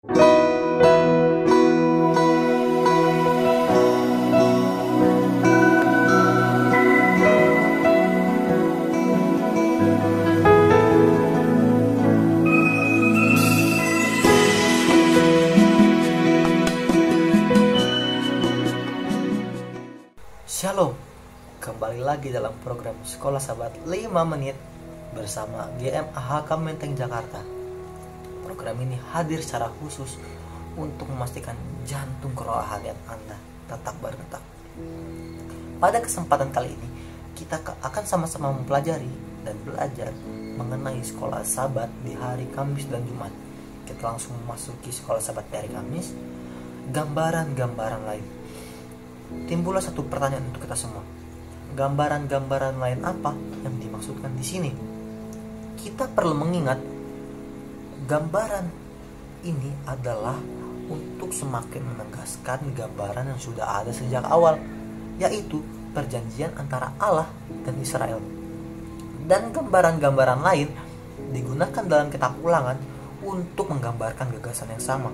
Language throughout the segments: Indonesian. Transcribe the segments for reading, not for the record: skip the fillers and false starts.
Shalom, kembali lagi dalam program Sekolah Sahabat 5 Menit bersama GMAHK Menteng Jakarta. Program ini hadir secara khusus untuk memastikan jantung kerohanian Anda tetap berdetak. Pada kesempatan kali ini, kita akan sama-sama mempelajari dan belajar mengenai Sekolah Sahabat di hari Kamis dan Jumat. Kita langsung memasuki Sekolah Sahabat di hari Kamis. Gambaran-gambaran lain. Timbullah satu pertanyaan untuk kita semua. Gambaran-gambaran lain apa yang dimaksudkan di sini? Kita perlu mengingat gambaran ini adalah untuk semakin menegaskan gambaran yang sudah ada sejak awal, yaitu perjanjian antara Allah dan Israel. Dan gambaran-gambaran lain digunakan dalam kitab Ulangan untuk menggambarkan gagasan yang sama,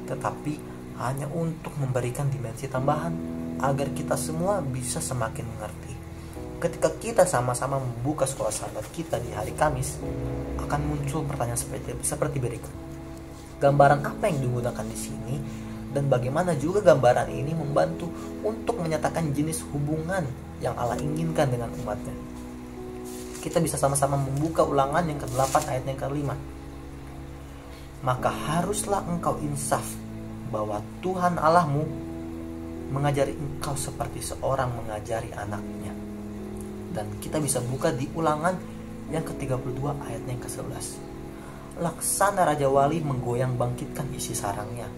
tetapi hanya untuk memberikan dimensi tambahan agar kita semua bisa semakin mengerti. Ketika kita sama-sama membuka Sekolah Sahabat kita di hari Kamis, akan muncul pertanyaan seperti berikut. Gambaran apa yang digunakan di sini, dan bagaimana juga gambaran ini membantu untuk menyatakan jenis hubungan yang Allah inginkan dengan umatnya. Kita bisa sama-sama membuka Ulangan yang ke-8 ayat yang ke-5. Maka haruslah engkau insaf bahwa Tuhan Allahmu mengajari engkau seperti seorang mengajari anaknya. Dan kita bisa buka di Ulangan yang ke-32 ayat yang ke-11. Laksana Raja Wali menggoyang bangkitkan isi sarangnya,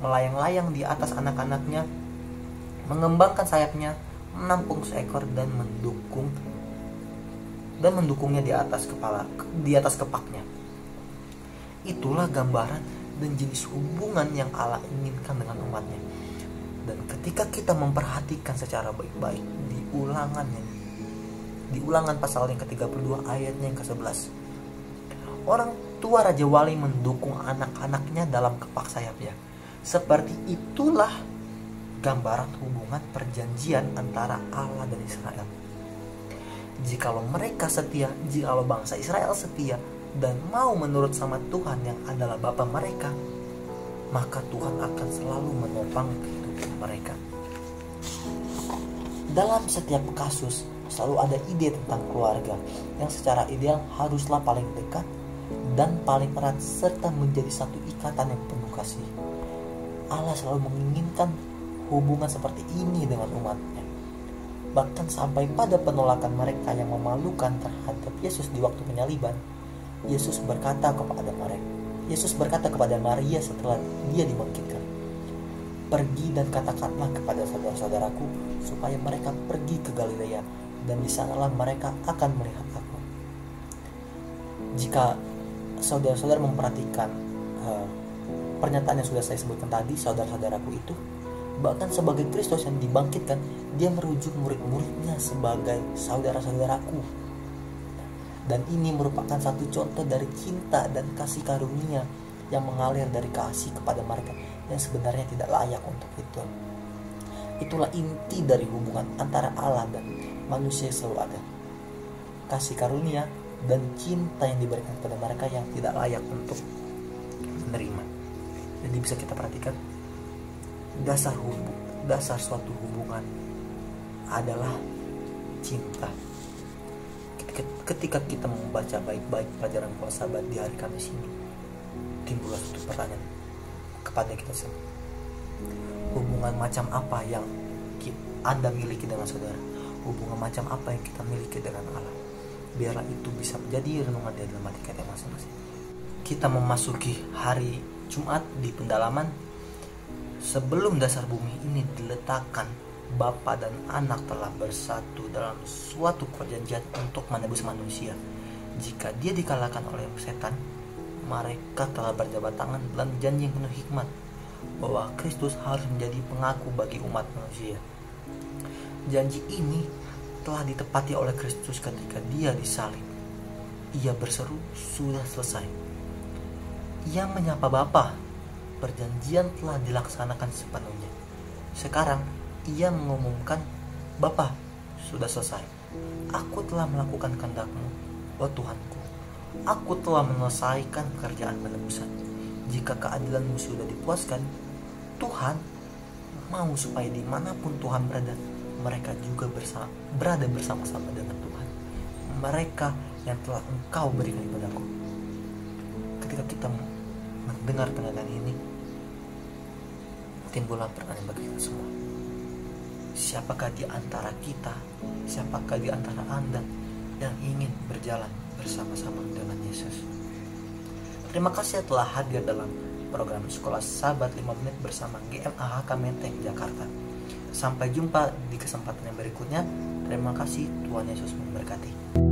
melayang-layang di atas anak-anaknya, mengembangkan sayapnya, menampung seekor dan mendukungnya di atas kepaknya. Itulah gambaran dan jenis hubungan yang Allah inginkan dengan umatnya. Dan ketika kita memperhatikan secara baik-baik di Ulangan pasal yang ke-32 ayatnya yang ke-11, orang tua Raja Wali mendukung anak-anaknya dalam kepak sayapnya. Seperti itulah gambaran hubungan perjanjian antara Allah dan Israel. Jikalau mereka setia, jikalau bangsa Israel setia dan mau menurut sama Tuhan yang adalah Bapa mereka, maka Tuhan akan selalu menopang kehidupan mereka. Dalam setiap kasus selalu ada ide tentang keluarga yang secara ideal haruslah paling dekat dan paling erat serta menjadi satu ikatan yang penuh kasih. Allah selalu menginginkan hubungan seperti ini dengan umatnya. Bahkan sampai pada penolakan mereka yang memalukan terhadap Yesus di waktu penyaliban, Yesus berkata kepada Maria setelah dia dibangkitkan, "Pergi dan katakanlah kepada saudara-saudaraku supaya mereka pergi ke Galilea, dan di sanalah mereka akan melihat aku." Jika saudara-saudara memperhatikan pernyataan yang sudah saya sebutkan tadi, saudara-saudaraku itu, bahkan sebagai Kristus yang dibangkitkan, dia merujuk murid-muridnya sebagai saudara-saudaraku. Dan ini merupakan satu contoh dari cinta dan kasih karunia yang mengalir dari kasih kepada mereka yang sebenarnya tidak layak untuk itu. Itulah inti dari hubungan antara Allah dan manusia yang selalu ada. Kasih karunia dan cinta yang diberikan kepada mereka yang tidak layak untuk menerima. Jadi bisa kita perhatikan, dasar suatu hubungan adalah cinta. Ketika kita membaca baik-baik pelajaran Sekolah Sahabat di hari Kamis ini, timbullah satu pertanyaan kepada kita semua. Hubungan macam apa yang Anda miliki dengan saudara? Hubungan macam apa yang kita miliki dengan Allah? Biarlah itu bisa menjadi renungan di dalam hati kita masing-masing. Kita memasuki hari Jumat di pendalaman. Sebelum dasar bumi ini diletakkan, Bapa dan Anak telah bersatu dalam suatu perjanjian untuk menebus manusia. Jika dia dikalahkan oleh setan, mereka telah berjabat tangan dalam janji yang penuh hikmat bahwa Kristus harus menjadi pengaku bagi umat manusia. Janji ini telah ditepati oleh Kristus ketika dia disalib. Ia berseru, "Sudah selesai." Ia menyapa Bapa perjanjian telah dilaksanakan sepenuhnya. Sekarang ia mengumumkan, Bapa, sudah selesai. Aku telah melakukan kehendak-Mu, oh Tuhanku. Aku telah menyelesaikan pekerjaan penebusan. Jika keadilan-Mu sudah dipuaskan, Tuhan mau supaya dimanapun Tuhan berada, mereka juga berada bersama-sama dengan Tuhan. Mereka yang telah Engkau berikan kepadaku. Ketika kita mendengar kenyataan ini, timbullah pertanyaan bagi kita semua. Siapakah di antara kita, siapakah di antara Anda yang ingin berjalan bersama-sama dengan Yesus? Terima kasih telah hadir dalam program Sekolah Sahabat 5 Menit bersama GMAHK Menteng Jakarta. Sampai jumpa di kesempatan yang berikutnya. Terima kasih, Tuhan Yesus memberkati.